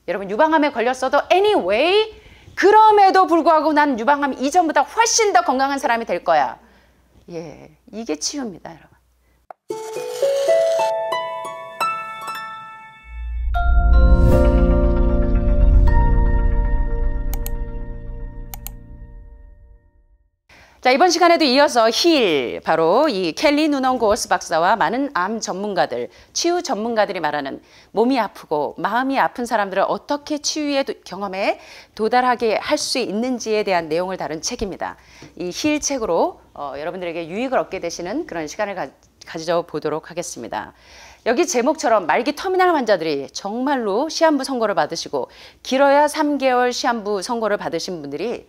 여러분 유방암에 걸렸어도 anyway 그럼에도 불구하고 난 유방암 이전보다 훨씬 더 건강한 사람이 될 거야. 예, 이게 치유입니다, 여러분. 자, 이번 시간에도 이어서 힐, 바로 이 켈리 누넌 고어스 박사와 많은 암 전문가들, 치유 전문가들이 말하는 몸이 아프고 마음이 아픈 사람들을 어떻게 치유의 경험에 도달하게 할 수 있는지에 대한 내용을 다룬 책입니다. 이 힐 책으로 여러분들에게 유익을 얻게 되시는 그런 시간을 가져보도록 하겠습니다. 여기 제목처럼 말기 터미널 환자들이 정말로 시한부 선고를 받으시고 길어야 3개월 시한부 선고를 받으신 분들이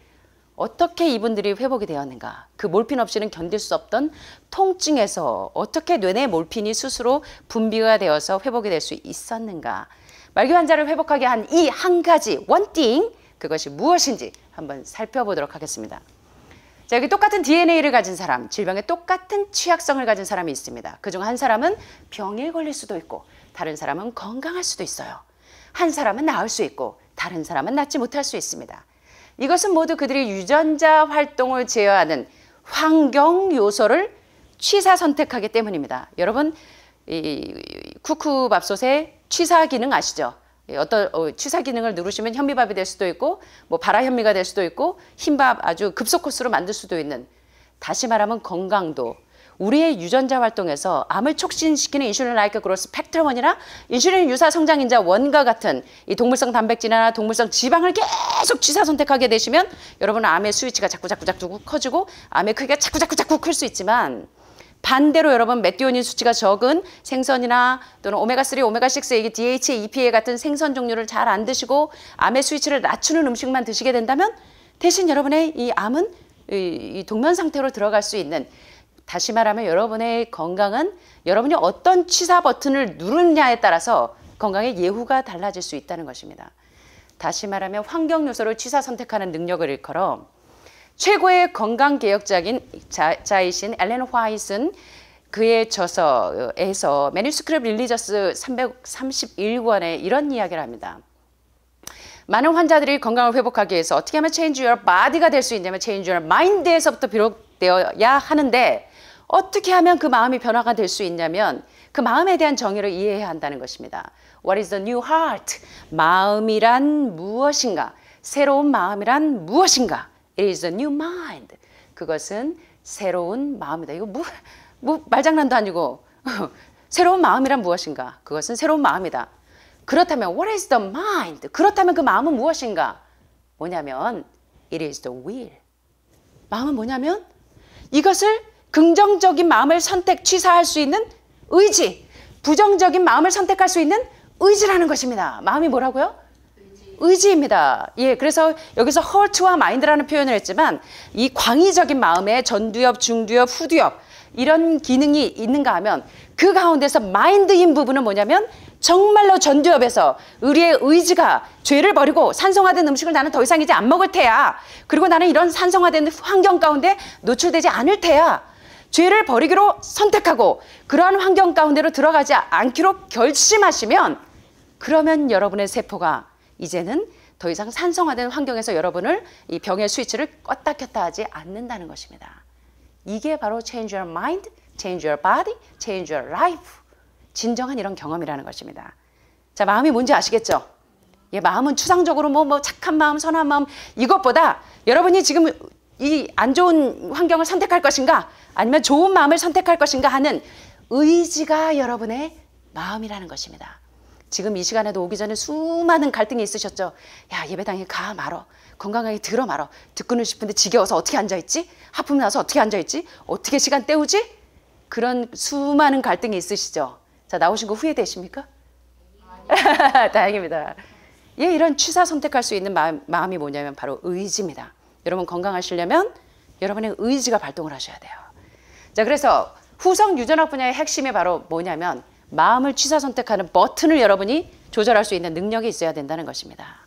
어떻게 이분들이 회복이 되었는가? 그 몰핀 없이는 견딜 수 없던 통증에서 어떻게 뇌내 몰핀이 스스로 분비가 되어서 회복이 될 수 있었는가? 말기 환자를 회복하게 한 이 한 가지 원띵, 그것이 무엇인지 한번 살펴보도록 하겠습니다. 자, 여기 똑같은 DNA를 가진 사람, 질병에 똑같은 취약성을 가진 사람이 있습니다. 그중 한 사람은 병에 걸릴 수도 있고 다른 사람은 건강할 수도 있어요. 한 사람은 나을 수 있고 다른 사람은 낫지 못할 수 있습니다. 이것은 모두 그들이 유전자 활동을 제어하는 환경 요소를 취사 선택하기 때문입니다. 여러분, 이 쿠쿠밥솥의 취사 기능 아시죠? 어떤 취사 기능을 누르시면 현미밥이 될 수도 있고 뭐 발화현미가 될 수도 있고 흰밥 아주 급속 코스로 만들 수도 있는, 다시 말하면 건강도 우리의 유전자 활동에서 암을 촉진시키는 인슐린 라이크 그로스 팩터 1이나 인슐린 유사 성장인자 1과 같은 이 동물성 단백질이나 동물성 지방을 계속 취사 선택하게 되시면 여러분은 암의 스위치가 자꾸 커지고 암의 크기가 자꾸 클 수 있지만, 반대로 여러분 메티오닌 수치가 적은 생선이나 또는 오메가3, 오메가6, 이게 DHA, EPA 같은 생선 종류를 잘 안 드시고 암의 스위치를 낮추는 음식만 드시게 된다면 대신 여러분의 이 암은 이 동면 상태로 들어갈 수 있는, 다시 말하면 여러분의 건강은 여러분이 어떤 취사 버튼을 누르느냐에 따라서 건강의 예후가 달라질 수 있다는 것입니다. 다시 말하면 환경 요소를 취사 선택하는 능력을 일컬어 최고의 건강개혁자이신 엘렌 화이트는 그의 저서에서 매뉴스크립트 릴리저스 331권에 이런 이야기를 합니다. 많은 환자들이 건강을 회복하기 위해서 어떻게 하면 change your body가 될 수 있냐면 change your mind에서부터 비롯되어야 하는데, 어떻게 하면 그 마음이 변화가 될 수 있냐면 그 마음에 대한 정의를 이해해야 한다는 것입니다. What is the new heart? 마음이란 무엇인가? 새로운 마음이란 무엇인가? It is a new mind. 그것은 새로운 마음이다. 이거 뭐 말장난도 아니고 새로운 마음이란 무엇인가? 그것은 새로운 마음이다. 그렇다면 what is the mind? 그렇다면 그 마음은 무엇인가? 뭐냐면 it is the will. 마음은 뭐냐면 이것을 긍정적인 마음을 취사할 수 있는 의지, 부정적인 마음을 선택할 수 있는 의지라는 것입니다. 마음이 뭐라고요? 의지입니다. 예, 그래서 여기서 heart와 mind라는 표현을 했지만 이 광의적인 마음에 전두엽, 중두엽, 후두엽 이런 기능이 있는가 하면 그 가운데서 mind인 부분은 뭐냐면 정말로 전두엽에서 우리의 의지가 죄를 버리고 산성화된 음식을 나는 더 이상 이제 안 먹을 테야. 그리고 나는 이런 산성화된 환경 가운데 노출되지 않을 테야. 죄를 버리기로 선택하고 그러한 환경 가운데로 들어가지 않기로 결심하시면, 그러면 여러분의 세포가 이제는 더 이상 산성화된 환경에서 여러분을 이 병의 스위치를 껐다 켰다 하지 않는다는 것입니다. 이게 바로 change your mind, change your body, change your life. 진정한 이런 경험이라는 것입니다. 자, 마음이 뭔지 아시겠죠? 예, 마음은 추상적으로 뭐 착한 마음, 선한 마음, 이것보다 여러분이 지금 이 안 좋은 환경을 선택할 것인가 아니면 좋은 마음을 선택할 것인가 하는 의지가 여러분의 마음이라는 것입니다. 지금 이 시간에도 오기 전에 수많은 갈등이 있으셨죠? 야, 예배당에 가 말어. 건강하게 들어 말어. 듣고는 싶은데 지겨워서 어떻게 앉아있지? 하품 나서 어떻게 앉아있지? 어떻게 시간 때우지? 그런 수많은 갈등이 있으시죠? 자, 나오신 거 후회되십니까? 다행입니다. 예, 이런 취사 선택할 수 있는 마음이 뭐냐면 바로 의지입니다. 여러분 건강하시려면 여러분의 의지가 발동을 하셔야 돼요. 자, 그래서 후성 유전학 분야의 핵심이 바로 뭐냐면 마음을 취사 선택하는 버튼을 여러분이 조절할 수 있는 능력이 있어야 된다는 것입니다.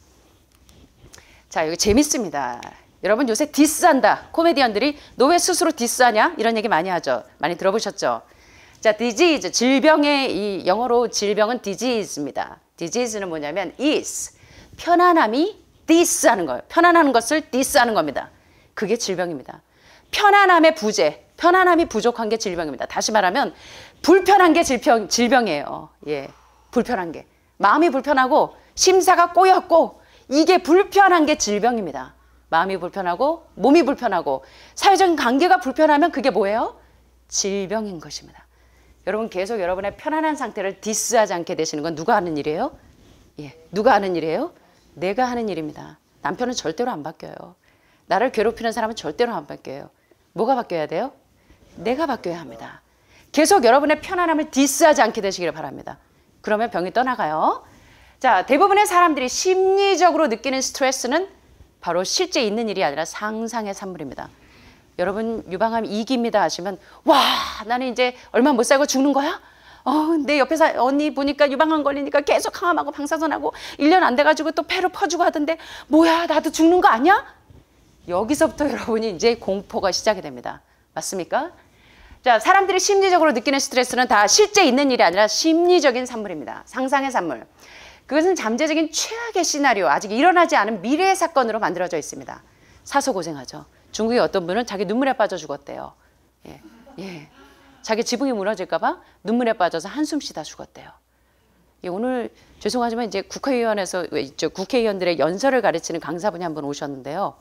자, 여기 재밌습니다. 여러분 요새 디스한다. 코미디언들이 너 왜 스스로 디스하냐? 이런 얘기 많이 하죠. 많이 들어보셨죠? 자, disease, 질병의 이 영어로 질병은 disease입니다. disease는 뭐냐면 is, 편안함이 디스하는 거예요. 편안한 것을 디스하는 겁니다. 그게 질병입니다. 편안함의 부재, 편안함이 부족한 게 질병입니다. 다시 말하면 불편한 게 질병이에요. 예, 불편한 게. 마음이 불편하고 심사가 꼬였고 이게 불편한 게 질병입니다. 마음이 불편하고 몸이 불편하고 사회적인 관계가 불편하면 그게 뭐예요? 질병인 것입니다. 여러분 계속 여러분의 편안한 상태를 디스하지 않게 되시는 건 누가 하는 일이에요? 예, 누가 하는 일이에요? 내가 하는 일입니다. 남편은 절대로 안 바뀌어요. 나를 괴롭히는 사람은 절대로 안 바뀌어요. 뭐가 바뀌어야 돼요? 내가 바뀌어야 합니다. 계속 여러분의 편안함을 디스하지 않게 되시기를 바랍니다. 그러면 병이 떠나가요. 자, 대부분의 사람들이 심리적으로 느끼는 스트레스는 바로 실제 있는 일이 아니라 상상의 산물입니다. 여러분 유방암 2기입니다 하시면 와 나는 이제 얼마 못 살고 죽는 거야? 내 옆에 언니 보니까 유방암 걸리니까 계속 항암하고 방사선하고 1년 안 돼가지고 또 폐로 퍼주고 하던데 뭐야 나도 죽는 거 아니야? 여기서부터 여러분이 이제 공포가 시작이 됩니다. 맞습니까? 자, 사람들이 심리적으로 느끼는 스트레스는 다 실제 있는 일이 아니라 심리적인 산물입니다. 상상의 산물. 그것은 잠재적인 최악의 시나리오, 아직 일어나지 않은 미래의 사건으로 만들어져 있습니다. 사서 고생하죠. 중국의 어떤 분은 자기 눈물에 빠져 죽었대요. 예. 자기 지붕이 무너질까 봐 눈물에 빠져서 한숨 쉬다 죽었대요. 예, 오늘 죄송하지만 이제 국회의원에서 국회의원들의 연설을 가르치는 강사분이 한 분 오셨는데요.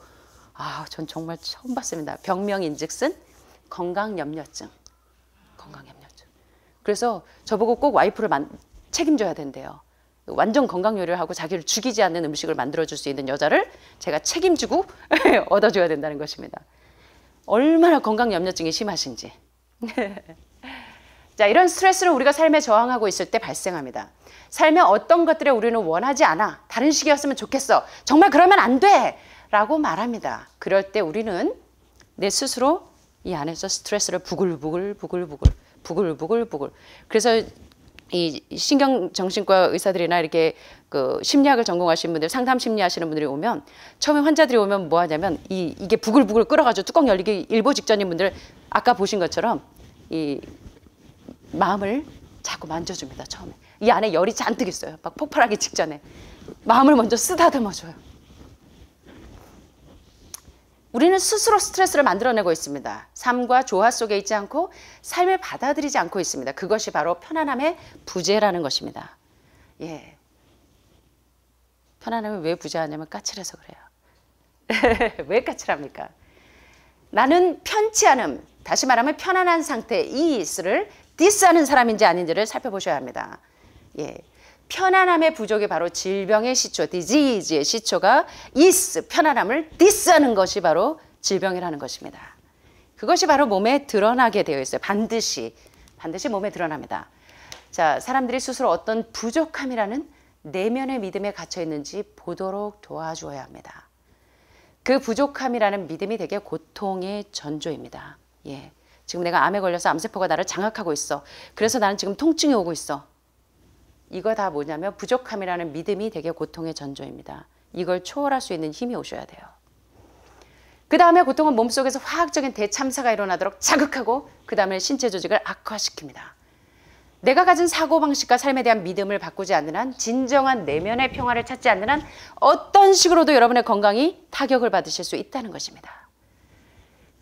전 정말 처음 봤습니다. 병명인즉슨 건강염려증. 건강염려증. 그래서 저보고 꼭 와이프를 책임져야 된대요. 완전 건강 요리를 하고 자기를 죽이지 않는 음식을 만들어줄 수 있는 여자를 제가 책임지고 얻어줘야 된다는 것입니다. 얼마나 건강염려증이 심하신지. 자, 이런 스트레스는 우리가 삶에 저항하고 있을 때 발생합니다. 삶의 어떤 것들에 우리는 원하지 않아. 다른 식이었으면 좋겠어. 정말 그러면 안 돼. 라고 말합니다. 그럴 때 우리는 내 스스로 이 안에서 스트레스를 부글부글. 그래서 이 신경정신과 의사들이나 이렇게 그 심리학을 전공하신 분들, 상담 심리 하시는 분들이 오면 처음에 환자들이 오면 뭐 하냐면 이게 부글부글 끓어가지고 뚜껑 열리기 일보 직전인 분들 아까 보신 것처럼 이 마음을 자꾸 만져줍니다. 처음에 이 안에 열이 잔뜩 있어요. 막 폭발하기 직전에 마음을 먼저 쓰다듬어줘요. 우리는 스스로 스트레스를 만들어내고 있습니다. 삶과 조화 속에 있지 않고 삶을 받아들이지 않고 있습니다. 그것이 바로 편안함의 부재라는 것입니다. 예. 편안함이 왜 부재하냐면 까칠해서 그래요. 왜 까칠합니까? 나는 편치 않음, 다시 말하면 편안한 상태, 이 is를 디스하는 사람인지 아닌지를 살펴보셔야 합니다. 예. 편안함의 부족이 바로 질병의 시초, 디지즈의 시초가 is, 편안함을 디스하는 것이 바로 질병이라는 것입니다. 그것이 바로 몸에 드러나게 되어 있어요. 반드시 몸에 드러납니다. 자, 사람들이 스스로 어떤 부족함이라는 내면의 믿음에 갇혀 있는지 보도록 도와주어야 합니다. 그 부족함이라는 믿음이 되게 고통의 전조입니다. 예. 지금 내가 암에 걸려서 암세포가 나를 장악하고 있어. 그래서 나는 지금 통증이 오고 있어. 이거 다 뭐냐면 부족함이라는 믿음이 되게 고통의 전조입니다. 이걸 초월할 수 있는 힘이 오셔야 돼요. 그 다음에 고통은 몸속에서 화학적인 대참사가 일어나도록 자극하고 그 다음에 신체 조직을 악화시킵니다. 내가 가진 사고방식과 삶에 대한 믿음을 바꾸지 않는 한, 진정한 내면의 평화를 찾지 않는 한 어떤 식으로도 여러분의 건강이 타격을 받으실 수 있다는 것입니다.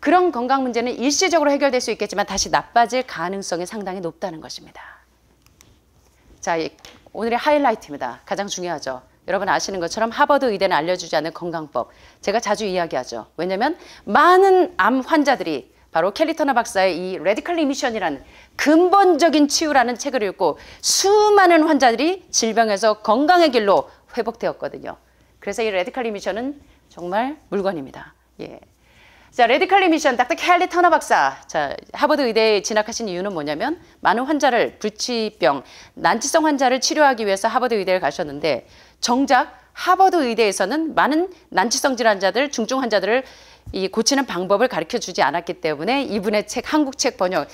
그런 건강 문제는 일시적으로 해결될 수 있겠지만 다시 나빠질 가능성이 상당히 높다는 것입니다. 자, 오늘의 하이라이트입니다. 가장 중요하죠. 여러분 아시는 것처럼 하버드 의대는 알려주지 않는 건강법. 제가 자주 이야기하죠. 왜냐하면 많은 암 환자들이 바로 켈리 터너 박사의 이 레디컬 리미션이라는 근본적인 치유라는 책을 읽고 수많은 환자들이 질병에서 건강의 길로 회복되었거든요. 그래서 이 레디컬 리미션은 정말 물건입니다. 예. 자, 레디컬 리미션, 닥터 켈리 터너 박사. 자, 하버드 의대에 진학하신 이유는 뭐냐면 많은 환자를, 불치병, 난치성 환자를 치료하기 위해서 하버드 의대를 가셨는데 정작 하버드 의대에서는 많은 난치성 질환자들, 중증 환자들을 고치는 방법을 가르쳐주지 않았기 때문에 이분의 책, 한국 책 번역,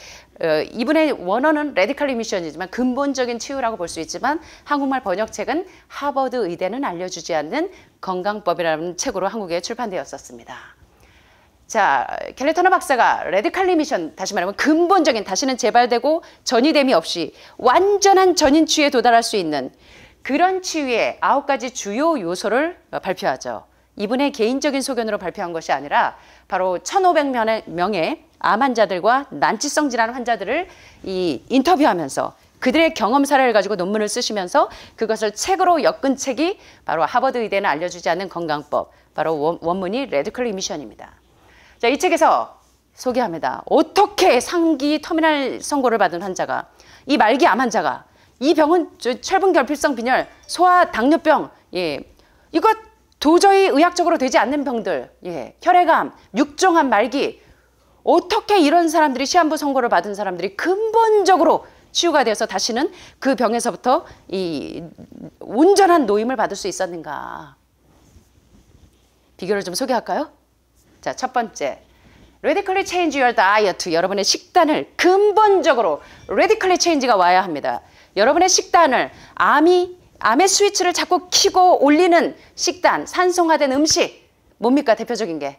이분의 원어는 레디컬 리미션이지만 근본적인 치유라고 볼 수 있지만 한국말 번역책은 하버드 의대는 알려주지 않는 건강법이라는 책으로 한국에 출판되었었습니다. 자, 켈리 터너 박사가 레디컬 리미션, 다시 말하면 근본적인, 다시는 재발되고 전이됨이 없이 완전한 전인 치유에 도달할 수 있는 그런 치유의 9가지 주요 요소를 발표하죠. 이분의 개인적인 소견으로 발표한 것이 아니라 바로 1,500명의 암 환자들과 난치성 질환 환자들을 인터뷰하면서 그들의 경험 사례를 가지고 논문을 쓰시면서 그것을 책으로 엮은 책이 바로 하버드 의대는 알려주지 않는 건강법, 바로 원문이 레디컬 이미션입니다. 자, 이 책에서 소개합니다. 어떻게 3기 터미널 선고를 받은 환자가, 이 말기 암 환자가, 이 병은 철분결핍성 빈혈, 소아 당뇨병, 이거 도저히 의학적으로 되지 않는 병들, 혈액암, 육종암 말기, 어떻게 이런 사람들이 시한부 선고를 받은 사람들이 근본적으로 치유가 되어서 다시는 그 병에서부터 이 온전한 노임을 받을 수 있었는가. 비결을 좀 소개할까요? 자, 첫 번째. Radically change your diet. 여러분의 식단을 근본적으로 radically change가 와야 합니다. 여러분의 식단을 암의 스위치를 자꾸 켜고 올리는 식단, 산성화된 음식. 뭡니까? 대표적인 게.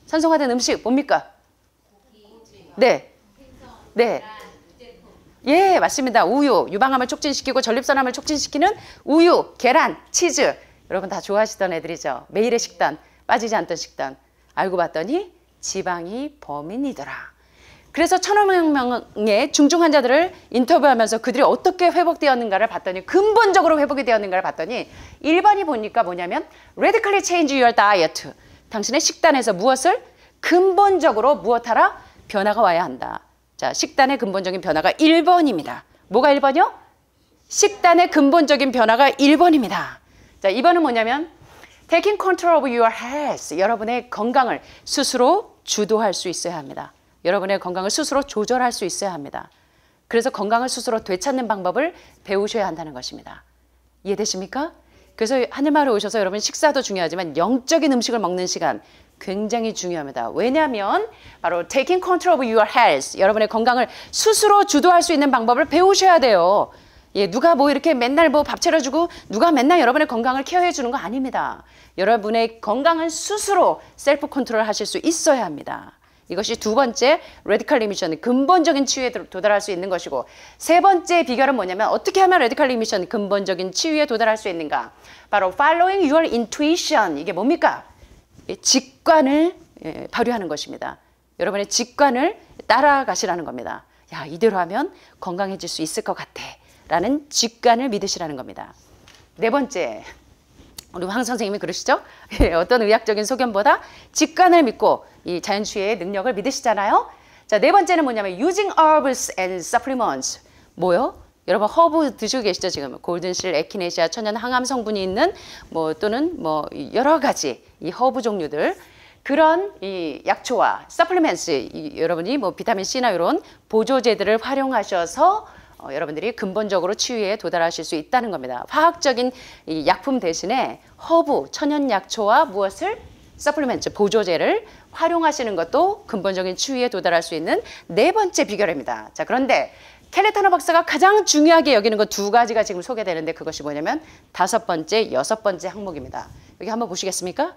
산성화된 음식 뭡니까? 네. 네. 예, 맞습니다. 우유, 유방암을 촉진시키고 전립선암을 촉진시키는 우유, 계란, 치즈. 여러분 다 좋아하시던 애들이죠. 매일의 식단, 빠지지 않던 식단. 알고 봤더니 지방이 범인이더라. 그래서 1,500명의 중증 환자들을 인터뷰하면서 그들이 어떻게 회복되었는가를 봤더니, 근본적으로 회복이 되었는가를 봤더니 1번이 보니까 뭐냐면 Radically change your diet. 당신의 식단에서 무엇을? 근본적으로 무엇하라? 변화가 와야 한다. 자, 식단의 근본적인 변화가 1번입니다. 뭐가 1번이요? 식단의 근본적인 변화가 1번입니다. 자, 2번은 뭐냐면 Taking control of your health. 여러분의 건강을 스스로 주도할 수 있어야 합니다. 여러분의 건강을 스스로 조절할 수 있어야 합니다. 그래서 건강을 스스로 되찾는 방법을 배우셔야 한다는 것입니다. 이해되십니까? 그래서 하늘마을에 오셔서 여러분 식사도 중요하지만 영적인 음식을 먹는 시간 굉장히 중요합니다. 왜냐하면 바로 taking control of your health, 여러분의 건강을 스스로 주도할 수 있는 방법을 배우셔야 돼요. 누가 뭐 이렇게 맨날 뭐 밥 차려주고 누가 맨날 여러분의 건강을 케어해 주는 거 아닙니다. 여러분의 건강은 스스로 셀프 컨트롤 하실 수 있어야 합니다. 이것이 두 번째 레디컬 리미션, 근본적인 치유에 도달할 수 있는 것이고, 세 번째 비결은 뭐냐면 어떻게 하면 레디컬 리미션, 근본적인 치유에 도달할 수 있는가? 바로 following your intuition. 이게 뭡니까? 직관을 발휘하는 것입니다. 여러분의 직관을 따라가시라는 겁니다. 야, 이대로 하면 건강해질 수 있을 것 같아 라는 직관을 믿으시라는 겁니다. 네 번째, 우리 황 선생님이 그러시죠? 어떤 의학적인 소견보다 직관을 믿고 이 자연치유의 능력을 믿으시잖아요. 자, 네 번째는 뭐냐면 using herbs and supplements. 뭐요? 여러분 허브 드시고 계시죠? 지금 골든실, 에키네시아, 천연 항암 성분이 있는 또는 여러 가지 이 허브 종류들, 그런 이 약초와 서플리멘트, 여러분이 비타민 C나 이런 보조제들을 활용하셔서 여러분들이 근본적으로 치유에 도달하실 수 있다는 겁니다. 화학적인 이 약품 대신에 허브, 천연 약초와 무엇을? 서플리멘트, 보조제를 활용하시는 것도 근본적인 치유에 도달할 수 있는 네 번째 비결입니다. 자, 그런데 켈레타너 박사가 가장 중요하게 여기는 것 두 가지가 지금 소개되는데 그것이 뭐냐면 다섯 번째, 여섯 번째 항목입니다. 여기 한번 보시겠습니까?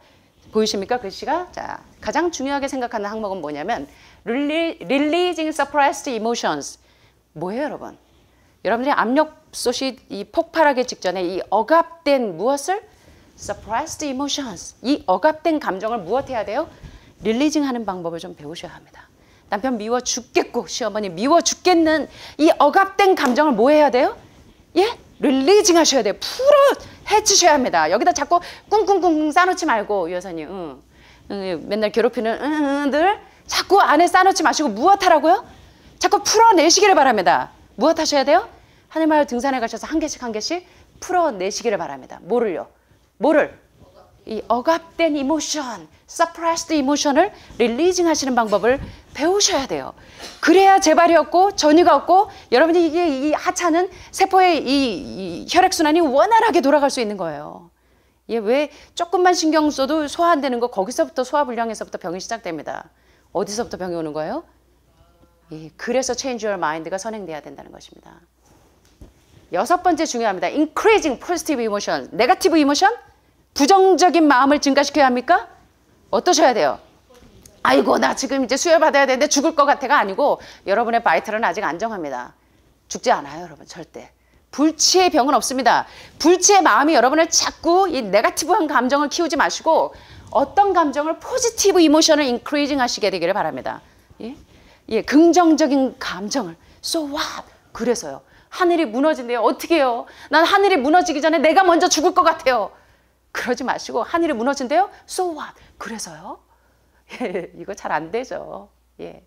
보이십니까? 글씨가? 자, 가장 중요하게 생각하는 항목은 뭐냐면 Releasing Suppressed Emotions. 뭐예요, 여러분? 여러분들이 압력솥이 이 폭발하기 직전에 이 억압된 무엇을? Suppressed Emotions. 이 억압된 감정을 무엇해야 돼요? 릴리징 하는 방법을 좀 배우셔야 합니다. 남편 미워 죽겠고 시어머니 미워 죽겠는 이 억압된 감정을 뭐 해야 돼요? 예? 릴리징 하셔야 돼요. 풀어 해치셔야 합니다. 여기다 자꾸 꿍꿍꿍 싸놓지 말고, 이 여사님 맨날 괴롭히는 들 자꾸 안에 싸놓지 마시고 무엇 하라고요? 자꾸 풀어내시기를 바랍니다. 무엇 하셔야 돼요? 하늘마을 등산에 가셔서 한 개씩 한 개씩 풀어내시기를 바랍니다. 뭐를요? 뭐를? 이 억압된 이모션, suppressed emotion을 릴리징 하시는 방법을 배우셔야 돼요. 그래야 재발이 없고 전이가 없고 여러분이 이 하찮은 세포의 이 혈액순환이 원활하게 돌아갈 수 있는 거예요. 이게 왜 조금만 신경 써도 소화 안 되는 거, 거기서부터 소화불량에서부터 병이 시작됩니다. 어디서부터 병이 오는 거예요? 그래서 change your mind가 선행돼야 된다는 것입니다. 여섯 번째 중요합니다. increasing positive emotion, negative emotion, 부정적인 마음을 증가시켜야 합니까? 어떠셔야 돼요? 아이고 나 지금 이제 수혈 받아야 되는데 죽을 것 같아가 아니고 여러분의 바이탈은 아직 안정합니다. 죽지 않아요, 여러분. 절대. 불치의 병은 없습니다. 불치의 마음이 여러분을 자꾸 이 네거티브한 감정을 키우지 마시고 어떤 감정을 포지티브 이모션을 인크리징 하시게 되기를 바랍니다. 예? 예, 긍정적인 감정을 so what? 그래서요. 하늘이 무너진대요. 어떻게 해요? 난 하늘이 무너지기 전에 내가 먼저 죽을 것 같아요. 그러지 마시고 하늘이 무너진대요. So what? 그래서요? 예, 이거 잘 안 되죠. 예.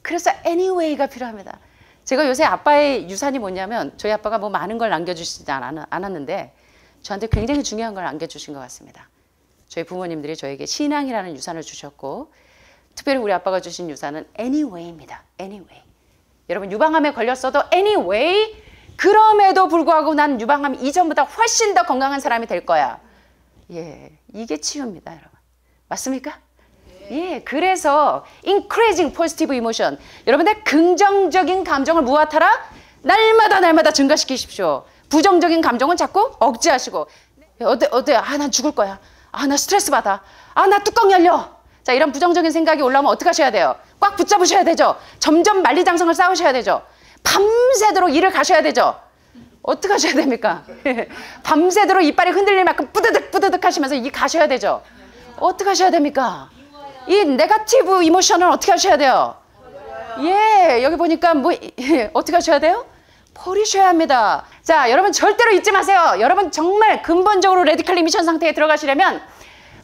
그래서 anyway가 필요합니다. 제가 요새 아빠의 유산이 뭐냐면 저희 아빠가 뭐 많은 걸 남겨주시지 않았는데 저한테 굉장히 중요한 걸 남겨주신 것 같습니다. 저희 부모님들이 저에게 신앙이라는 유산을 주셨고 특별히 우리 아빠가 주신 유산은 anyway입니다. anyway. 여러분 유방암에 걸렸어도 anyway 그럼에도 불구하고 난 유방암 이전보다 훨씬 더 건강한 사람이 될 거야. 예, 이게 치유입니다, 여러분. 맞습니까? 예, 그래서 increasing positive emotion. 여러분들 긍정적인 감정을 무엇하라? 날마다 증가시키십시오. 부정적인 감정은 자꾸 억제하시고 어때? 아, 난 죽을 거야. 아, 나 스트레스 받아. 아, 나 뚜껑 열려. 자, 이런 부정적인 생각이 올라오면 어떻게 하셔야 돼요? 꽉 붙잡으셔야 되죠. 점점 만리장성을 쌓으셔야 되죠. 밤새도록 일을 가셔야 되죠. 어떻게 하셔야 됩니까? 밤새도록 이빨이 흔들릴 만큼 뿌드득 하시면서 일 가셔야 되죠. 어떻게 하셔야 됩니까? 이 네거티브 이모션을 어떻게 하셔야 돼요? 예, 여기 보니까 뭐 어떻게 하셔야 돼요? 버리셔야 합니다. 자, 여러분 절대로 잊지 마세요. 여러분 정말 근본적으로 레디컬 이미션 상태에 들어가시려면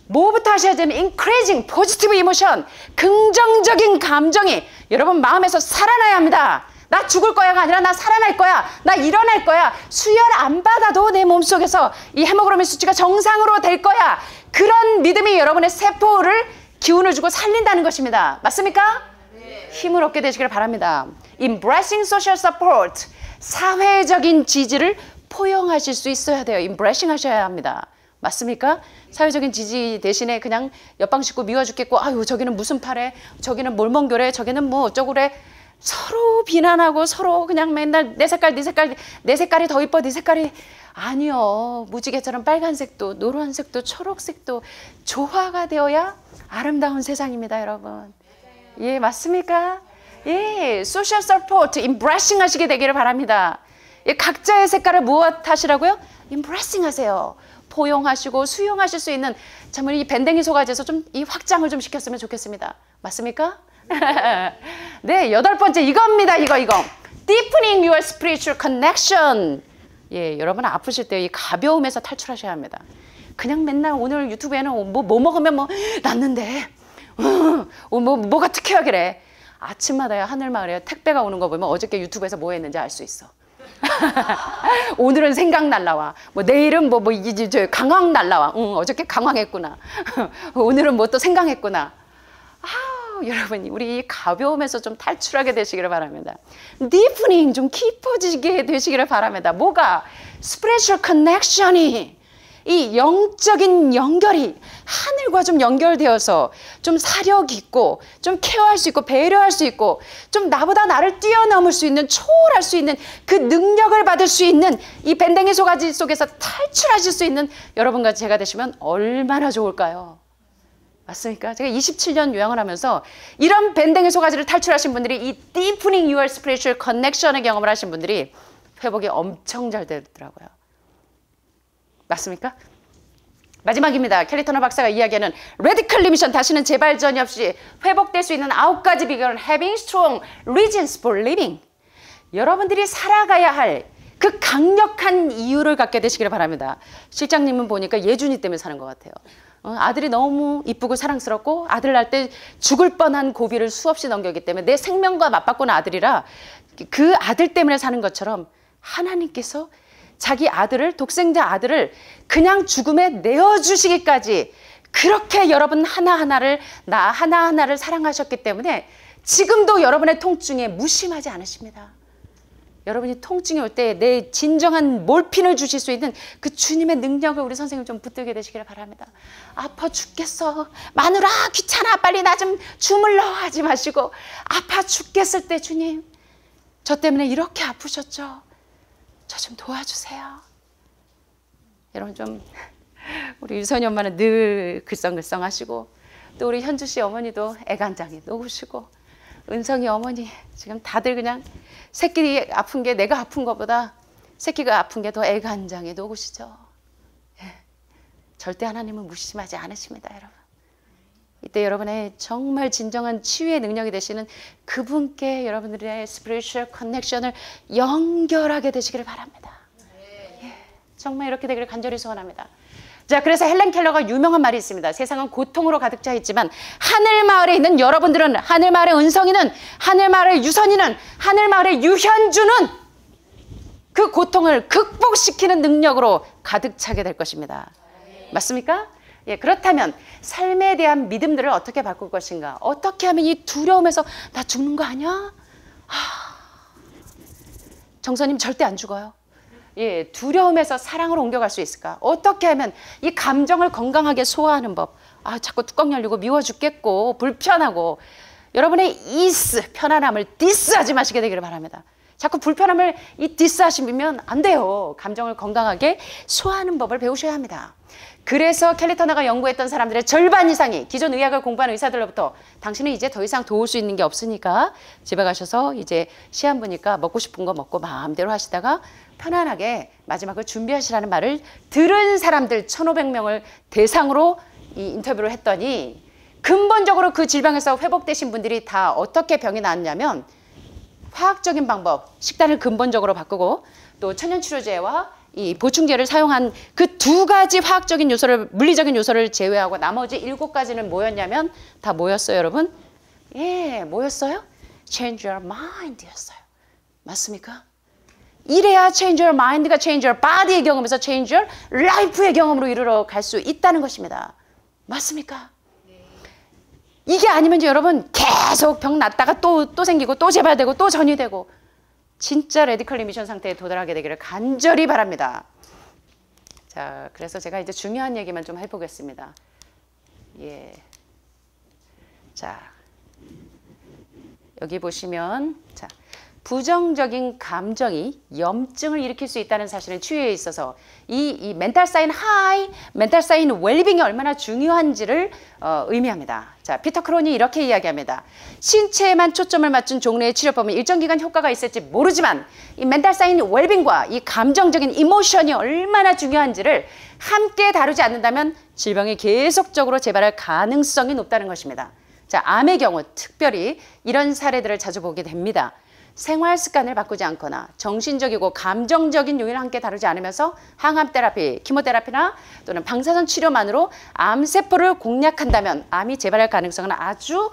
뭐부터 하셔야 되면 increasing positive emotion, 긍정적인 감정이 여러분 마음에서 살아나야 합니다. 나 죽을 거야가 아니라 나 살아날 거야. 나 일어날 거야. 수혈 안 받아도 내 몸속에서 이 헤모글로빈 수치가 정상으로 될 거야. 그런 믿음이 여러분의 세포를 기운을 주고 살린다는 것입니다. 맞습니까? 네. 힘을 얻게 되시길 바랍니다. Embracing social support. 사회적인 지지를 포용하실 수 있어야 돼요. Embracing 하셔야 합니다. 맞습니까? 사회적인 지지 대신에 그냥 옆방 식구 미워 죽겠고 아유 저기는 무슨 팔에 저기는 몰멍교래 저기는 뭐 어쩌고래 서로 비난하고 서로 그냥 맨날 내 색깔 네 색깔 내 색깔이 더 이뻐 네 색깔이 아니요. 무지개처럼 빨간색도 노란색도 초록색도 조화가 되어야 아름다운 세상입니다, 여러분. 예, 맞습니까? 예, 소셜 서포트, 임브레싱 하시게 되기를 바랍니다. 예, 각자의 색깔을 무엇 하시라고요? 임브레싱 하세요. 포용하시고 수용하실 수 있는 참 이 밴댕이 소가지에서 좀 이 확장을 좀 시켰으면 좋겠습니다. 맞습니까? 네, 8번째 이겁니다. 이거. Deepening your spiritual connection. 예, 여러분 아프실 때 이 가벼움에서 탈출하셔야 합니다. 그냥 맨날 오늘 유튜브에는 뭐 먹으면 뭐 낫는데 뭐가 특혜하기래. 아침마다 하늘마을에 택배가 오는 거 보면 어저께 유튜브에서 뭐 했는지 알 수 있어. 오늘은 생강 날라와. 뭐 내일은 저 강황 날라와. 어저께 강황했구나. 오늘은 뭐 또 생강했구나. 여러분 우리 이 가벼움에서 좀 탈출하게 되시기를 바랍니다. 디프닝 좀 깊어지게 되시기를 바랍니다. 뭐가? 스피리추얼 커넥션이 이 영적인 연결이 하늘과 좀 연결되어서 좀 사력 있고 좀 케어할 수 있고 배려할 수 있고 좀 나보다 나를 뛰어넘을 수 있는 초월할 수 있는 그 능력을 받을 수 있는 이 밴댕이 소가지 속에서 탈출하실 수 있는 여러분과 제가 되시면 얼마나 좋을까요? 맞습니까? 제가 27년 요양을 하면서 이런 밴댕이 소가지를 탈출하신 분들이 이 Deepening Your Spiritual Connection의 경험을 하신 분들이 회복이 엄청 잘 되더라고요. 맞습니까? 마지막입니다. 켈리 터너 박사가 이야기하는 레디컬 리미션 다시는 재발전이 없이 회복될 수 있는 9가지 비결은 having strong reasons for living. 여러분들이 살아가야 할 그 강력한 이유를 갖게 되시기를 바랍니다. 실장님은 보니까 예준이 때문에 사는 것 같아요. 아들이 너무 이쁘고 사랑스럽고 아들 낳을 때 죽을 뻔한 고비를 수없이 넘겼기 때문에 내 생명과 맞바꾸는 아들이라 그 아들 때문에 사는 것처럼 하나님께서 자기 아들을 독생자 아들을 그냥 죽음에 내어주시기까지 그렇게 여러분 하나하나를 나 하나하나를 사랑하셨기 때문에 지금도 여러분의 통증에 무심하지 않으십니다. 여러분이 통증이 올 때 내 진정한 몰핀을 주실 수 있는 그 주님의 능력을 우리 선생님 좀 붙들게 되시기를 바랍니다. 아파 죽겠어. 마누라 귀찮아. 빨리 나 좀 주물러 하지 마시고 아파 죽겠을 때 주님 저 때문에 이렇게 아프셨죠. 저 좀 도와주세요. 여러분 좀 우리 유선이 엄마는 늘 글썽글썽 하시고 또 우리 현주 씨 어머니도 애간장이 놓으시고 은성이 어머니 지금 다들 그냥 새끼리 아픈 게 내가 아픈 것보다 새끼가 아픈 게 더 애간장에 녹으시죠. 예. 절대 하나님은 무심하지 않으십니다, 여러분. 이때 여러분의 정말 진정한 치유의 능력이 되시는 그분께 여러분들의 스피리추얼 커넥션을 연결하게 되시기를 바랍니다. 예. 정말 이렇게 되기를 간절히 소원합니다. 자, 그래서 헬렌 켈러가 유명한 말이 있습니다. 세상은 고통으로 가득 차 있지만 하늘마을에 있는 여러분들은, 하늘마을의 은성이는, 하늘마을의 유선이는, 하늘마을의 유현주는 그 고통을 극복시키는 능력으로 가득 차게 될 것입니다. 맞습니까? 예, 그렇다면 삶에 대한 믿음들을 어떻게 바꿀 것인가? 어떻게 하면 이 두려움에서 나 죽는 거 아니야? 정서님 절대 안 죽어요. 예, 두려움에서 사랑으로 옮겨갈 수 있을까? 어떻게 하면 이 감정을 건강하게 소화하는 법. 자꾸 뚜껑 열리고 미워 죽겠고 불편하고 여러분의 이스, 편안함을 디스하지 마시게 되기를 바랍니다. 자꾸 불편함을 디스하시면 안 돼요. 감정을 건강하게 소화하는 법을 배우셔야 합니다. 그래서 켈리 터너가 연구했던 사람들의 절반 이상이 기존 의학을 공부한 의사들로부터 당신은 이제 더 이상 도울 수 있는 게 없으니까 집에 가셔서 이제 시한 보니까 먹고 싶은 거 먹고 마음대로 하시다가 편안하게 마지막을 준비하시라는 말을 들은 사람들 1,500명을 대상으로 이 인터뷰를 했더니 근본적으로 그 질병에서 회복되신 분들이 다 어떻게 병이 나았냐면 화학적인 방법, 식단을 근본적으로 바꾸고 또 천연치료제와 이 보충제를 사용한 그 2가지 화학적인 요소를, 물리적인 요소를 제외하고 나머지 7가지는 뭐였냐면 다 뭐였어요, 여러분? 예, 뭐였어요? Change your mind 였어요. 맞습니까? 이래야 change your mind가 change your body의 경험에서 change your life의 경험으로 이르러 갈 수 있다는 것입니다. 맞습니까? 이게 아니면 여러분 계속 병 났다가 또 생기고 또 재발되고 또 전이되고 진짜 레디컬 리미션 상태에 도달하게 되기를 간절히 바랍니다. 자, 그래서 제가 이제 중요한 얘기만 좀 해보겠습니다. 예. 자, 여기 보시면, 자, 부정적인 감정이 염증을 일으킬 수 있다는 사실은 치유에 있어서 이 멘탈 사인 하이, 멘탈 사인 웰빙이 얼마나 중요한지를 의미합니다. 자, 피터 크론이 이렇게 이야기합니다. 신체에만 초점을 맞춘 종류의 치료법은 일정 기간 효과가 있을지 모르지만 이 멘탈 사인 웰빙과 이 감정적인 이모션이 얼마나 중요한지를 함께 다루지 않는다면 질병이 계속적으로 재발할 가능성이 높다는 것입니다. 자, 암의 경우 특별히 이런 사례들을 자주 보게 됩니다. 생활 습관을 바꾸지 않거나 정신적이고 감정적인 요인을 함께 다루지 않으면서 항암 테라피, 키모테라피나 또는 방사선 치료만으로 암세포를 공략한다면 암이 재발할 가능성은 아주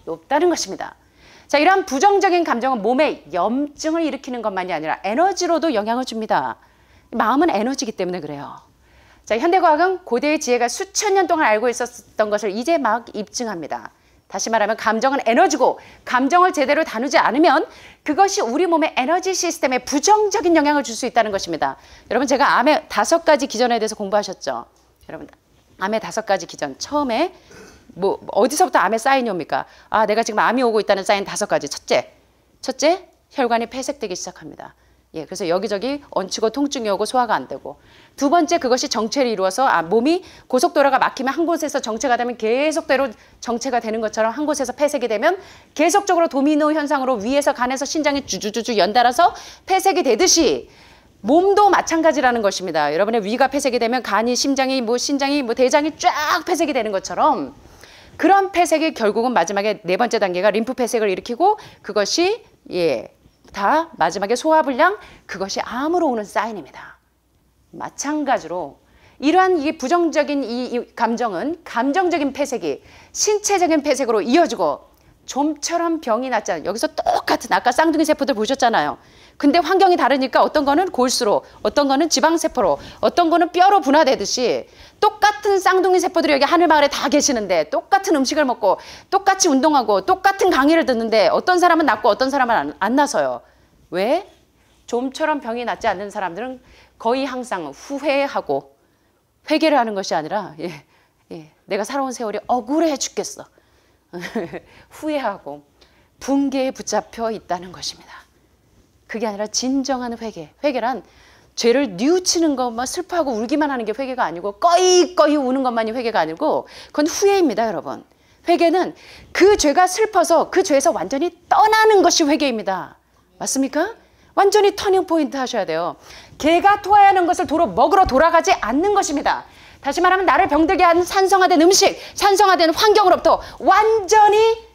높다는 것입니다. 자, 이러한 부정적인 감정은 몸에 염증을 일으키는 것만이 아니라 에너지로도 영향을 줍니다. 마음은 에너지이기 때문에 그래요. 자, 현대과학은 고대의 지혜가 수천 년 동안 알고 있었던 것을 이제 막 입증합니다. 다시 말하면 감정은 에너지고 감정을 제대로 다루지 않으면 그것이 우리 몸의 에너지 시스템에 부정적인 영향을 줄 수 있다는 것입니다. 여러분, 제가 암의 5가지 기전에 대해서 공부하셨죠? 여러분, 암의 5가지 기전. 처음에 뭐 어디서부터 암의 사인이 옵니까? 내가 지금 암이 오고 있다는 사인 5가지. 첫째, 혈관이 폐색되기 시작합니다. 예, 그래서 여기저기 얹히고 통증이 오고 소화가 안 되고. 2번째, 그것이 정체를 이루어서 몸이 고속도로가 막히면 한 곳에서 정체가 되면 계속대로 정체가 되는 것처럼 한 곳에서 폐색이 되면 계속적으로 도미노 현상으로 위에서 간에서 신장이 주주주주 연달아서 폐색이 되듯이 몸도 마찬가지라는 것입니다. 여러분의 위가 폐색이 되면 간이, 심장이, 신장이, 대장이 쫙 폐색이 되는 것처럼 그런 폐색이 결국은 마지막에 4번째 단계가 림프 폐색을 일으키고 그것이 다 마지막에 소화불량, 그것이 암으로 오는 사인입니다. 마찬가지로 이러한 이 부정적인 이 감정은 감정적인 폐색이 신체적인 폐색으로 이어지고 좀처럼 병이 났잖아요. 여기서 똑같은 아까 쌍둥이 세포들 보셨잖아요. 근데 환경이 다르니까 어떤 거는 골수로, 어떤 거는 지방세포로, 어떤 거는 뼈로 분화되듯이 똑같은 쌍둥이 세포들이 여기 하늘마을에 다 계시는데 똑같은 음식을 먹고 똑같이 운동하고 똑같은 강의를 듣는데 어떤 사람은 낫고 어떤 사람은 안 나서요. 왜? 좀처럼 병이 낫지 않는 사람들은 거의 항상 후회하고 회개를 하는 것이 아니라 내가 살아온 세월이 억울해 죽겠어. 후회하고 붕괴에 붙잡혀 있다는 것입니다. 그게 아니라 진정한 회개. 회개란 죄를 뉘우치는 것만 슬퍼하고 울기만 하는 게 회개가 아니고 꺼이꺼이 우는 것만이 회개가 아니고 그건 후회입니다, 여러분. 회개는 그 죄가 슬퍼서 그 죄에서 완전히 떠나는 것이 회개입니다. 맞습니까? 완전히 터닝 포인트 하셔야 돼요. 개가 토하는 것을 도로 먹으러 돌아가지 않는 것입니다. 다시 말하면 나를 병들게 하는 산성화된 음식, 산성화된 환경으로부터 완전히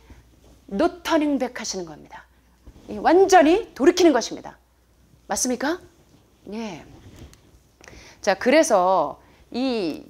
노 터닝 백 하시는 겁니다. 완전히 돌이키는 것입니다. 맞습니까? 예. 자, 그래서 이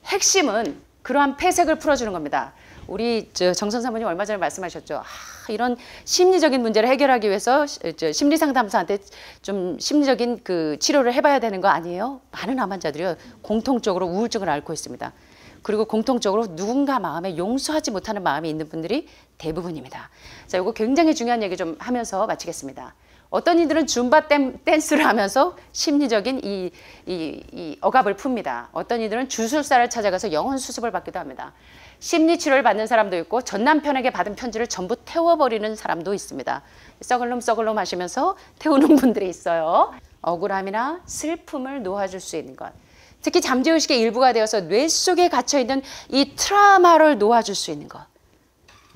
핵심은 그러한 폐색을 풀어주는 겁니다. 우리 정선 사모님 얼마 전에 말씀하셨죠. 이런 심리적인 문제를 해결하기 위해서 심리상담사한테 좀 심리적인 그 치료를 해봐야 되는 거 아니에요? 많은 암 환자들이 공통적으로 우울증을 앓고 있습니다. 그리고 공통적으로 누군가 마음에 용서하지 못하는 마음이 있는 분들이 대부분입니다. 자, 이거 굉장히 중요한 얘기 좀 하면서 마치겠습니다. 어떤 이들은 줌바 댄스를 하면서 심리적인 이 억압을 풉니다. 어떤 이들은 주술사를 찾아가서 영혼 수습을 받기도 합니다. 심리치료를 받는 사람도 있고 전 남편에게 받은 편지를 전부 태워버리는 사람도 있습니다. 썩을놈 하시면서 태우는 분들이 있어요. 억울함이나 슬픔을 놓아줄 수 있는 것. 특히 잠재의식의 일부가 되어서 뇌 속에 갇혀있는 이 트라우마를 놓아줄 수 있는 것.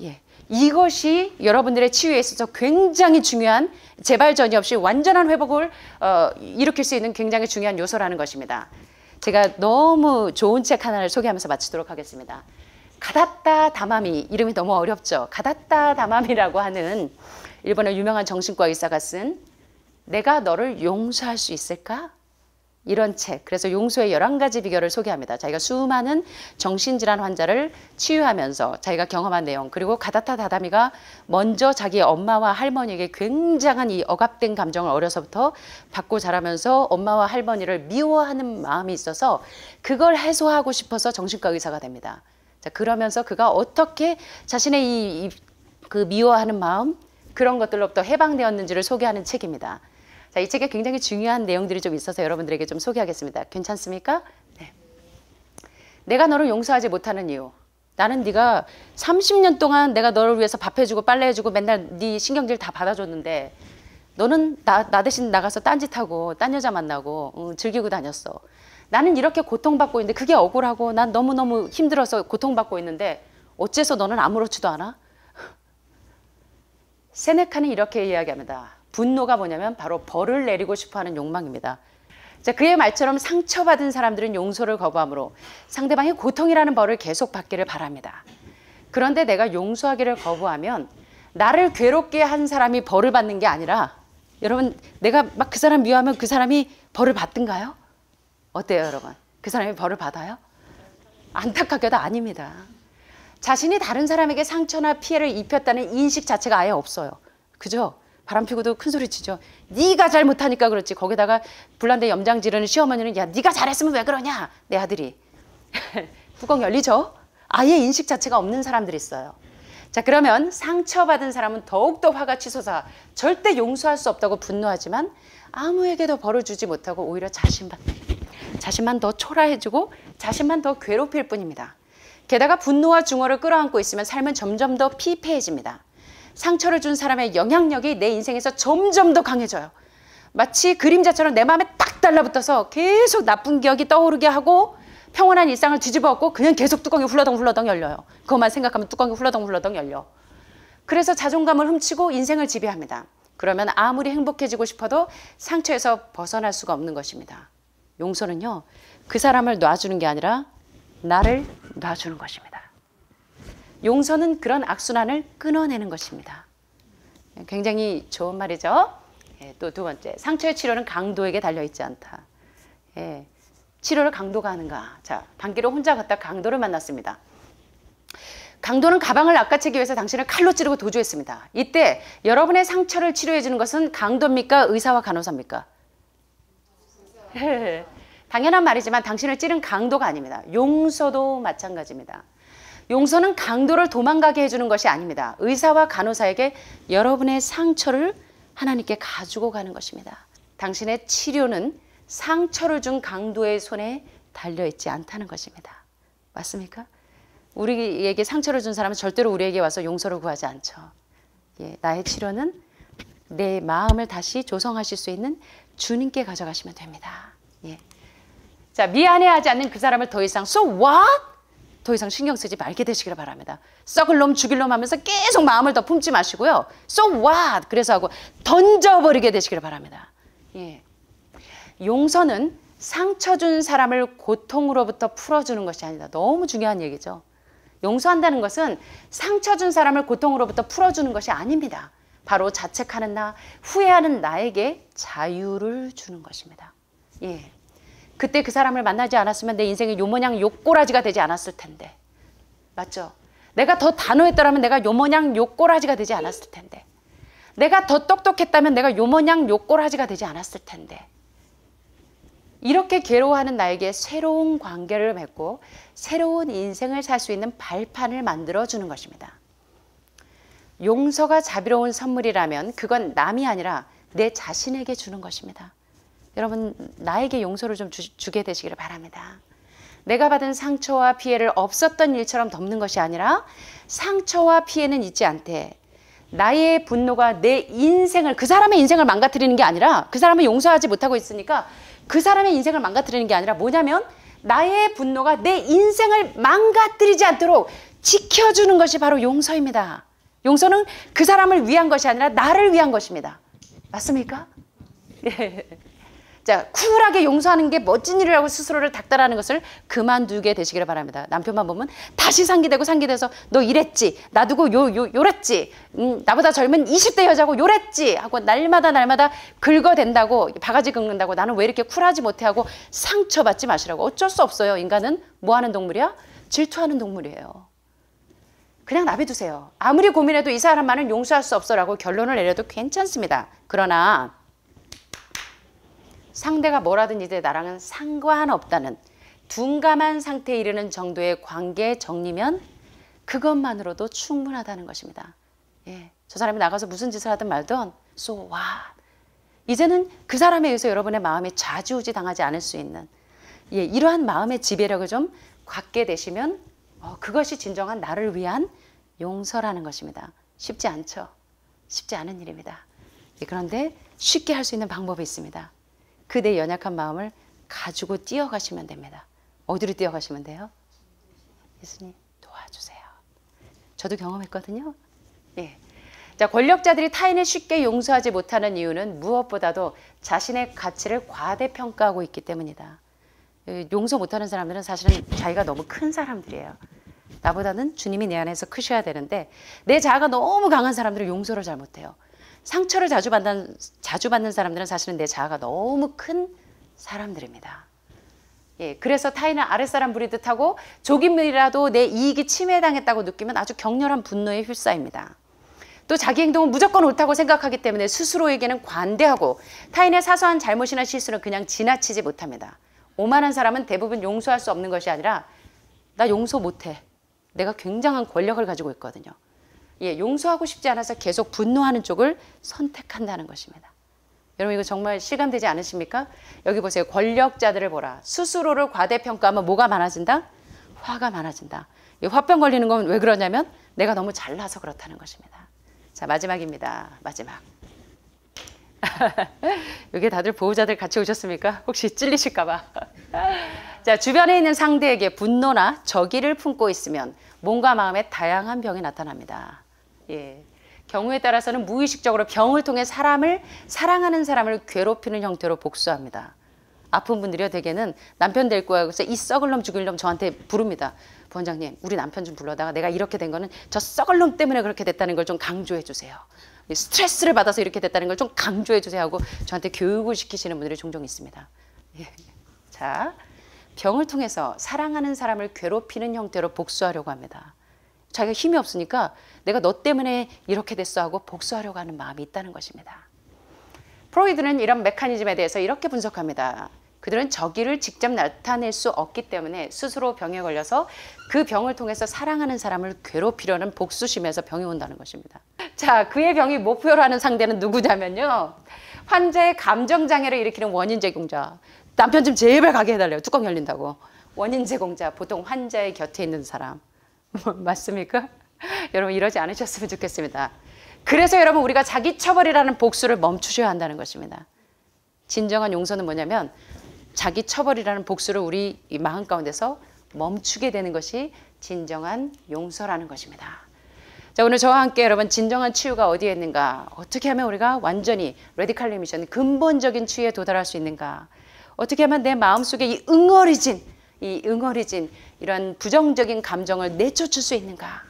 예. 이것이 여러분들의 치유에 있어서 굉장히 중요한, 재발 전이 없이 완전한 회복을 일으킬 수 있는 굉장히 중요한 요소라는 것입니다. 제가 너무 좋은 책 하나를 소개하면서 마치도록 하겠습니다. 가다타 다마미, 이름이 너무 어렵죠. 가다타 다마미라고 하는 일본의 유명한 정신과 의사가 쓴 내가 너를 용서할 수 있을까? 이런 책, 그래서 용서의 11가지 비결을 소개합니다. 자기가 수많은 정신질환 환자를 치유하면서 자기가 경험한 내용, 그리고 가다타 다다미가 먼저 자기 엄마와 할머니에게 굉장한 이 억압된 감정을 어려서부터 받고 자라면서 엄마와 할머니를 미워하는 마음이 있어서 그걸 해소하고 싶어서 정신과 의사가 됩니다. 자, 그러면서 그가 어떻게 자신의 그 미워하는 마음, 그런 것들로부터 해방되었는지를 소개하는 책입니다. 자, 이 책에 굉장히 중요한 내용들이 좀 있어서 여러분들에게 좀 소개하겠습니다. 괜찮습니까? 네. 내가 너를 용서하지 못하는 이유. 나는 네가 30년 동안 내가 너를 위해서 밥 해주고 빨래 해주고 맨날 네 신경질 다 받아줬는데 너는 나 대신 나가서 딴짓하고 딴 여자 만나고 즐기고 다녔어. 나는 이렇게 고통받고 있는데 그게 억울하고 난 너무너무 힘들어서 고통받고 있는데 어째서 너는 아무렇지도 않아? 세네카는 이렇게 이야기합니다. 분노가 뭐냐면 바로 벌을 내리고 싶어하는 욕망입니다. 자, 그의 말처럼 상처받은 사람들은 용서를 거부하므로 상대방이 고통이라는 벌을 계속 받기를 바랍니다. 그런데 내가 용서하기를 거부하면 나를 괴롭게 한 사람이 벌을 받는 게 아니라, 여러분, 내가 막 그 사람 미워하면 그 사람이 벌을 받든가요? 어때요, 여러분? 그 사람이 벌을 받아요? 안타깝게도 아닙니다. 자신이 다른 사람에게 상처나 피해를 입혔다는 인식 자체가 아예 없어요. 그죠? 바람 피고도 큰 소리 치죠. 네가 잘못하니까 그렇지. 거기다가 불난데 염장 지르는 시어머니는 야, 네가 잘했으면 왜 그러냐? 내 아들이. 뚜껑 열리죠? 아예 인식 자체가 없는 사람들이 있어요. 자, 그러면 상처받은 사람은 더욱더 화가 치솟아 절대 용서할 수 없다고 분노하지만 아무에게도 벌을 주지 못하고 오히려 자신만 더 초라해지고 자신만 더 괴롭힐 뿐입니다. 게다가 분노와 중어를 끌어안고 있으면 삶은 점점 더 피폐해집니다. 상처를 준 사람의 영향력이 내 인생에서 점점 더 강해져요. 마치 그림자처럼 내 마음에 딱 달라붙어서 계속 나쁜 기억이 떠오르게 하고 평온한 일상을 뒤집어 엎고 그냥 계속 뚜껑이 훌러덩 열려요. 그것만 생각하면 뚜껑이 훌러덩 열려. 그래서 자존감을 훔치고 인생을 지배합니다. 그러면 아무리 행복해지고 싶어도 상처에서 벗어날 수가 없는 것입니다. 용서는요, 그 사람을 놔주는 게 아니라 나를 놔주는 것입니다. 용서는 그런 악순환을 끊어내는 것입니다. 굉장히 좋은 말이죠. 예, 또 두 번째, 상처의 치료는 강도에게 달려있지 않다. 예, 치료를 강도가 하는가. 자, 밤길을 혼자 걷다 강도를 만났습니다. 강도는 가방을 낚아채기 위해서 당신을 칼로 찌르고 도주했습니다. 이때 여러분의 상처를 치료해 주는 것은 강도입니까? 의사와 간호사입니까? 당연한 말이지만 당신을 찌른 강도가 아닙니다. 용서도 마찬가지입니다. 용서는 강도를 도망가게 해주는 것이 아닙니다. 의사와 간호사에게 여러분의 상처를 하나님께 가지고 가는 것입니다. 당신의 치료는 상처를 준 강도의 손에 달려있지 않다는 것입니다. 맞습니까? 우리에게 상처를 준 사람은 절대로 우리에게 와서 용서를 구하지 않죠. 예, 나의 치료는 내 마음을 다시 조성하실 수 있는 주님께 가져가시면 됩니다. 예. 자, 미안해하지 않는 그 사람을 더 이상 So what? 더 이상 신경 쓰지 말게 되시기를 바랍니다. 썩을 놈 죽일 놈 하면서 계속 마음을 더 품지 마시고요. So what? 그래서 하고 던져버리게 되시기를 바랍니다. 예. 용서는 상처 준 사람을 고통으로부터 풀어주는 것이 아니다. 너무 중요한 얘기죠. 용서한다는 것은 상처 준 사람을 고통으로부터 풀어주는 것이 아닙니다. 바로 자책하는 나, 후회하는 나에게 자유를 주는 것입니다. 예. 그때 그 사람을 만나지 않았으면 내 인생이 요모냥 요꼬라지가 되지 않았을 텐데. 맞죠? 내가 더 단호했더라면 내가 요모냥 요꼬라지가 되지 않았을 텐데. 내가 더 똑똑했다면 내가 요모냥 요꼬라지가 되지 않았을 텐데. 이렇게 괴로워하는 나에게 새로운 관계를 맺고 새로운 인생을 살 수 있는 발판을 만들어주는 것입니다. 용서가 자비로운 선물이라면 그건 남이 아니라 내 자신에게 주는 것입니다. 여러분, 나에게 용서를 좀 주게 되시기를 바랍니다. 내가 받은 상처와 피해를 없었던 일처럼 덮는 것이 아니라 상처와 피해는 잊지 않되 나의 분노가 내 인생을, 그 사람의 인생을 망가뜨리는 게 아니라, 그 사람을 용서하지 못하고 있으니까 그 사람의 인생을 망가뜨리는 게 아니라 뭐냐면 나의 분노가 내 인생을 망가뜨리지 않도록 지켜주는 것이 바로 용서입니다. 용서는 그 사람을 위한 것이 아니라 나를 위한 것입니다. 맞습니까? 예. 자, 쿨하게 용서하는 게 멋진 일이라고 스스로를 닥달하는 것을 그만두게 되시기를 바랍니다. 남편만 보면 다시 상기되고 상기돼서 너 이랬지, 놔두고 요랬지, 나보다 젊은 20대 여자고 요랬지 하고 날마다 긁어댄다고, 바가지 긁는다고 나는 왜 이렇게 쿨하지 못해 하고 상처받지 마시라고. 어쩔 수 없어요. 인간은 뭐 하는 동물이야? 질투하는 동물이에요. 그냥 놔둬두세요. 아무리 고민해도 이 사람만은 용서할 수 없어라고 결론을 내려도 괜찮습니다. 그러나 상대가 뭐라든 이제 나랑은 상관없다는 둔감한 상태에 이르는 정도의 관계 정리면 그것만으로도 충분하다는 것입니다. 예, 저 사람이 나가서 무슨 짓을 하든 말든 so what? 이제는 그 사람에 의해서 여러분의 마음이 좌지우지 당하지 않을 수 있는, 예, 이러한 마음의 지배력을 좀 갖게 되시면 그것이 진정한 나를 위한 용서라는 것입니다. 쉽지 않죠? 쉽지 않은 일입니다. 예, 그런데 쉽게 할 수 있는 방법이 있습니다. 그 내 연약한 마음을 가지고 뛰어가시면 됩니다. 어디로 뛰어가시면 돼요? 예수님 도와주세요. 저도 경험했거든요. 예. 자, 권력자들이 타인을 쉽게 용서하지 못하는 이유는 무엇보다도 자신의 가치를 과대평가하고 있기 때문이다. 용서 못하는 사람들은 사실은 자기가 너무 큰 사람들이에요. 나보다는 주님이 내 안에서 크셔야 되는데 내 자아가 너무 강한 사람들은 용서를 잘 못해요. 상처를 자주 받는 사람들은 사실은 내 자아가 너무 큰 사람들입니다. 예, 그래서 타인을 아랫사람 부리듯 하고 조금이라도 내 이익이 침해당했다고 느끼면 아주 격렬한 분노에 휩싸입니다. 또 자기 행동은 무조건 옳다고 생각하기 때문에 스스로에게는 관대하고 타인의 사소한 잘못이나 실수는 그냥 지나치지 못합니다. 오만한 사람은 대부분 용서할 수 없는 것이 아니라 나 용서 못해. 내가 굉장한 권력을 가지고 있거든요. 예, 용서하고 싶지 않아서 계속 분노하는 쪽을 선택한다는 것입니다. 여러분 이거 정말 실감되지 않으십니까? 여기 보세요. 권력자들을 보라. 스스로를 과대평가하면 뭐가 많아진다? 화가 많아진다. 이 화병 걸리는 건 왜 그러냐면 내가 너무 잘나서 그렇다는 것입니다. 자, 마지막입니다. 마지막. 여기 다들 보호자들 같이 오셨습니까? 혹시 찔리실까 봐. 자, 주변에 있는 상대에게 분노나 적의를 품고 있으면 몸과 마음에 다양한 병이 나타납니다. 예. 경우에 따라서는 무의식적으로 병을 통해 사랑하는 사람을 괴롭히는 형태로 복수합니다. 아픈 분들이요, 대개는 남편 데리고 와서 이 썩을 놈 죽일 놈 저한테 부릅니다. 부원장님, 우리 남편 좀 불러다가 내가 이렇게 된 거는 저 썩을 놈 때문에 그렇게 됐다는 걸 좀 강조해 주세요. 스트레스를 받아서 이렇게 됐다는 걸 좀 강조해 주세요 하고 저한테 교육을 시키시는 분들이 종종 있습니다. 예. 자, 병을 통해서 사랑하는 사람을 괴롭히는 형태로 복수하려고 합니다. 자기가 힘이 없으니까 내가 너 때문에 이렇게 됐어 하고 복수하려고 하는 마음이 있다는 것입니다. 프로이드는 이런 메커니즘에 대해서 이렇게 분석합니다. 그들은 적의를 직접 나타낼 수 없기 때문에 스스로 병에 걸려서 그 병을 통해서 사랑하는 사람을 괴롭히려는 복수심에서 병이 온다는 것입니다. 자, 그의 병이 목표로 하는 상대는 누구냐면요. 환자의 감정장애를 일으키는 원인 제공자. 남편 좀 제발 가게 해달래요. 뚜껑 열린다고. 원인 제공자, 보통 환자의 곁에 있는 사람. 맞습니까? 여러분 이러지 않으셨으면 좋겠습니다. 그래서 여러분 우리가 자기 처벌이라는 복수를 멈추셔야 한다는 것입니다. 진정한 용서는 뭐냐면 자기 처벌이라는 복수를 우리 마음 가운데서 멈추게 되는 것이 진정한 용서라는 것입니다. 자, 오늘 저와 함께 여러분 진정한 치유가 어디에 있는가? 어떻게 하면 우리가 완전히 레디칼 리미션, 근본적인 치유에 도달할 수 있는가? 어떻게 하면 내 마음속에 이 응어리진 이런 부정적인 감정을 내쫓을 수 있는가?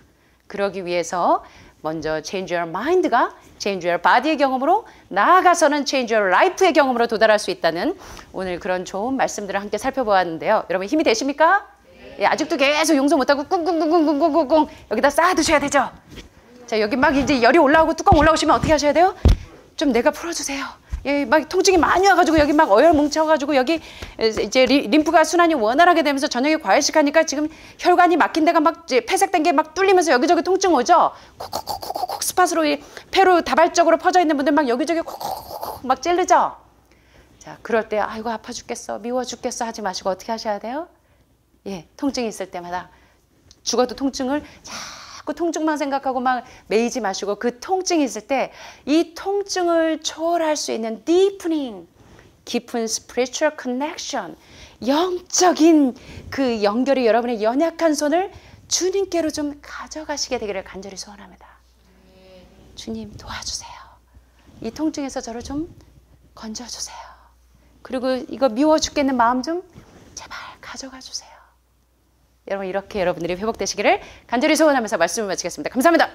그러기 위해서 먼저 change your mind가 change your body의 경험으로 나아가서는 change your life의 경험으로 도달할 수 있다는 오늘 그런 좋은 말씀들을 함께 살펴보았는데요. 여러분 힘이 되십니까? 예, 아직도 계속 용서 못하고 꿍꿍꿍꿍꿍꿍 여기다 쌓아두셔야 되죠. 자, 여기 막 이제 열이 올라오고 뚜껑 올라오시면 어떻게 하셔야 돼요? 좀 내가 풀어주세요. 예, 막 통증이 많이 와가지고 여기 막 어혈 뭉쳐가지고 여기 이제 림프가 순환이 원활하게 되면서 저녁에 과일식하니까 지금 혈관이 막힌 데가 막 이제 폐색된 게 막 뚫리면서 여기저기 통증 오죠. 콕콕콕콕콕 스팟으로 폐로 다발적으로 퍼져 있는 분들 막 여기저기 콕콕콕 막 찌르죠. 자, 그럴 때 아이고 아파 죽겠어, 미워 죽겠어 하지 마시고 어떻게 하셔야 돼요? 예, 통증이 있을 때마다 죽어도 통증을 자꾸 통증만 생각하고 막 매이지 마시고 그 통증이 있을 때 이 통증을 초월할 수 있는 deepening, 깊은 spiritual connection, 영적인 그 연결이 여러분의 연약한 손을 주님께로 좀 가져가시게 되기를 간절히 소원합니다. 주님 도와주세요. 이 통증에서 저를 좀 건져주세요. 그리고 이거 미워 죽겠는 마음 좀 제발 가져가 주세요. 여러분 이렇게 여러분들이 회복되시기를 간절히 소원하면서 말씀을 마치겠습니다. 감사합니다.